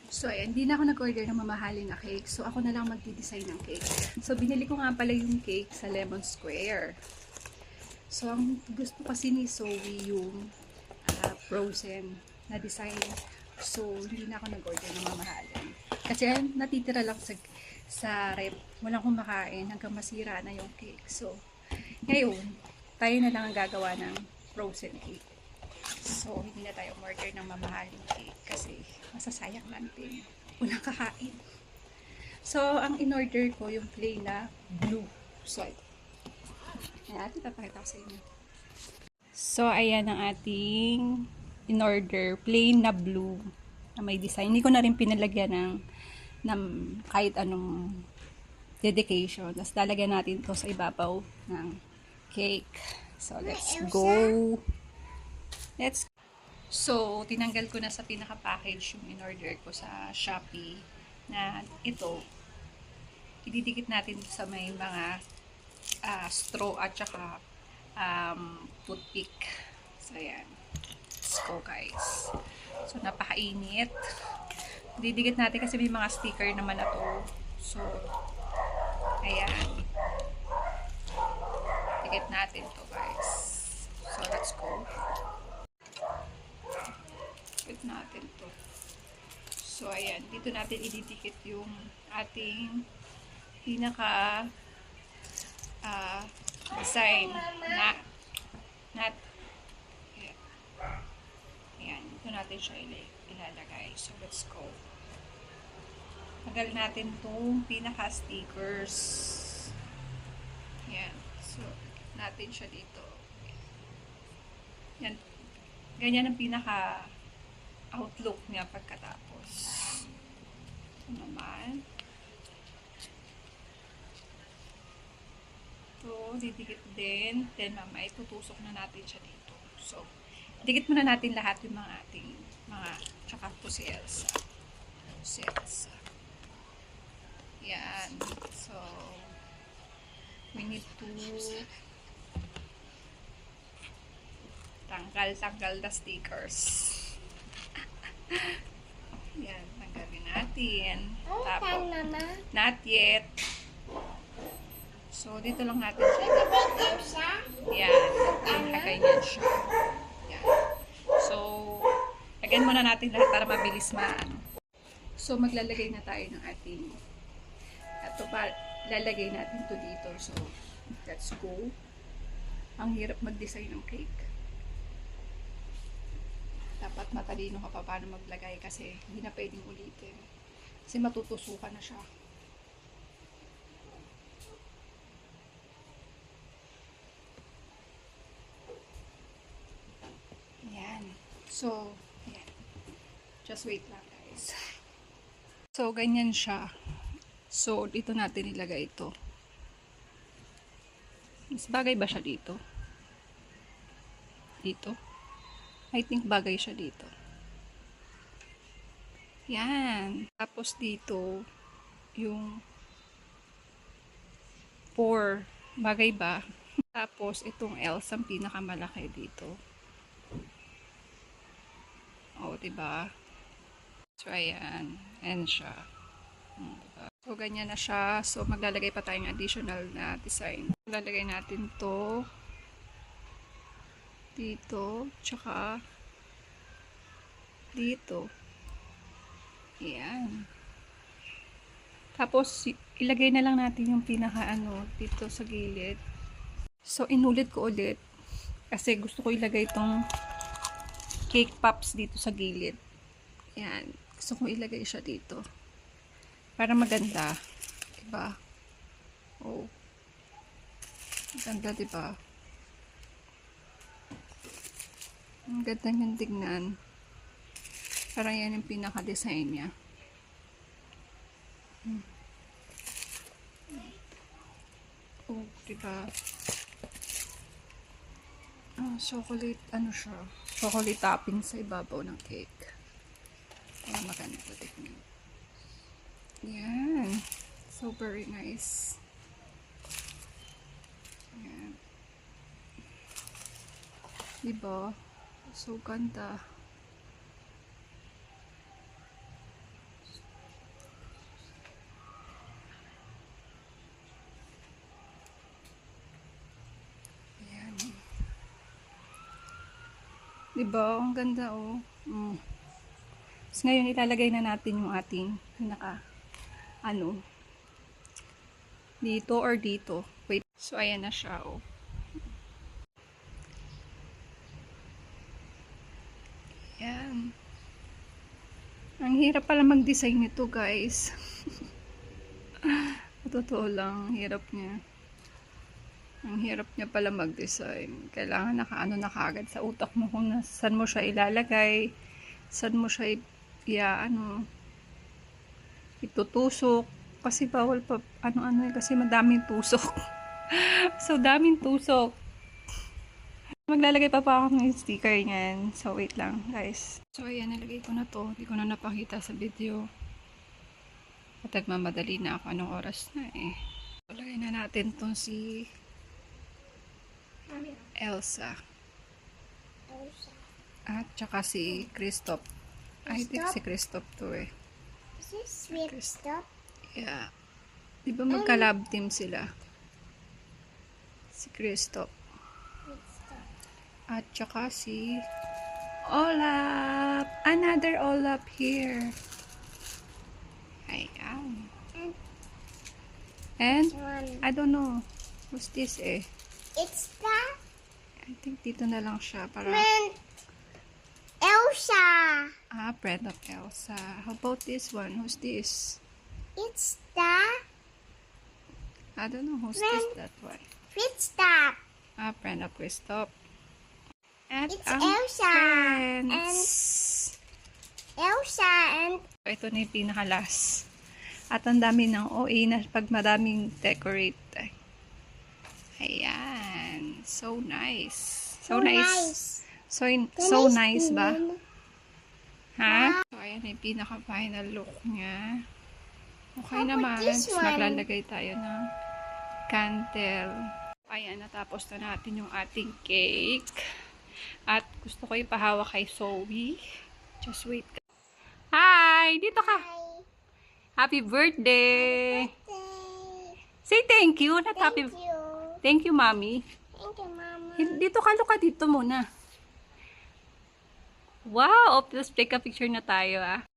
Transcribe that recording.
So, ayan, hindi na ako nag-order ng mamahalin na cake. So, ako na lang magdi-design ng cake. So, binili ko nga pala yung cake sa Lemon Square. So, ang gusto kasi ni Zoe yung frozen na design. So, hindi na ako nag-order ng mamahalin. Kasi natitira lang sa rep. Walang kumakain hanggang masira na yung cake. So, ngayon, tayo na lang ang gagawa ng frozen cake. So, hindi na tayo order ng mamahaling cake kasi masasayang natin. Walang kakain. So, ang in-order ko yung plain na blue. So, ayan, ipapakita ko sa inyo. So, ayan ang ating in-order. Plain na blue na may design. Hindi ko na rin pinalagyan ng kahit anong dedication. Tapos, lalagyan natin to sa ibabaw ng cake. So, let's go. So, tinanggal ko na sa pinaka-package yung in-order ko sa Shopee na ito. Ididikit natin sa may mga straw at saka toothpick. So, ayan. Let's go, guys. So, napakainit. Didikit natin kasi may mga sticker naman na to. So, ayan. Dikit natin to, guys. So, let's go. Dikit natin to. So, ayan. Dito natin ididikit yung ating pinaka design na ayan. Dito natin siya ilalagay. So, let's go. Tagal natin itong pinaka-stickers. Ayan. So, natin siya dito. Yan. Ganyan ang pinaka-outlook niya pagkatapos. Ito naman. Ito, didikit din. Then, mamaya, itutusok na natin siya dito. So, dikit muna natin lahat yung mga ating tsaka po si Elsa. Si Elsa. Yan. So, we need to tanggal the stickers. Yan, tanggalin natin. Tapos, not yet. So, dito lang natin siya. Yan. Ganyan siya. Yan. So, lagyan muna natin lahat para mabilis maano. So, maglalagay na tayo ng ating ito pa, lalagay natin to dito. So, let's go. Ang hirap mag-design ng cake. Dapat matalino ka pa paano maglagay kasi hindi na pwedeng ulitin. Kasi matutusukan na siya. Ayan. So, ayan. Just wait lang, guys. So, ganyan siya. So, dito natin ilagay ito. Mas bagay ba siya dito? Dito? I think bagay siya dito. Yan. Tapos dito, yung 4. Bagay ba? Tapos, itong else ang pinakamalaki dito. O, diba? So, ayan. Ayan siya. Diba? So, ganyan na siya. So, maglalagay pa tayong additional na design. Maglalagay natin to dito, tsaka dito. Ayan. Tapos, ilagay na lang natin yung pinaka dito sa gilid. So, inulit ko ulit. Kasi gusto ko ilagay itong cake pops dito sa gilid. Ayan. Gusto ko ilagay siya dito. Para maganda. Diba? Oh. Maganda, diba? Ang ganda niyang tignan. Parang yan yung pinaka-design niya. Oh, diba? Chocolate, siya? Chocolate topping sa ibabaw ng cake. Kaya maganda tignan. Yan. So, very nice. Yan. Diba? So, ganda. Diba? Ang ganda, oh. Tapos ngayon, ilalagay na natin yung ating ano, dito or dito. Wait. So, ayan na siya, oh. Ayan. Ang hirap pala mag-design nito, guys. Totoo lang, hirap niya. Ang hirap niya pala mag-design. Kailangan nakaano na kaagad sa utak mo kung saan mo siya ilalagay, saan mo siya itutusok. Kasi bawal pa, kasi madaming tusok. So, daming tusok. Maglalagay pa ako ng sticker niyan. So, wait lang, guys. So, ayan, nalagay ko na to. Hindi ko na napakita sa video. At nagmamadali na ako. Anong oras na eh. So, lagay na natin tong si Elsa. At saka si Kristoff. I think si Kristoff to eh. Is this Kristoff? Yeah. Di ba magka-love team sila? Si Kristoff. At saka si Olaf. Another Olaf here. Ayan. And, I don't know. Who's this eh? It's the I think dito na lang siya para... friend Elsa. Friend of Elsa. How about this one? Who's this? It's the I don't know who's this, that one. Kristoff. Friend of Kristoff. At It's ang Elsa. friends. Elsa and Ito na yung pinakalas. At ang dami ng OA na pag madaming decorate. Ayan. So nice. So nice. So nice ba? Ha? So ayan yung pinaka-final look niya. Okay How naman. about this Tapos one? maglalagay tayo ng candle. Ayan, natapos na natin yung ating cake. At gusto ko ipahawak kay Zoe. Just wait. Hi! Dito ka! hi. Happy birthday! Birthday. Say thank you. Not Thank happy. you. Thank you, Mommy. Thank you, Mama. Dito ka, Luka. Dito muna. Wow! Let's take a picture na tayo, ah.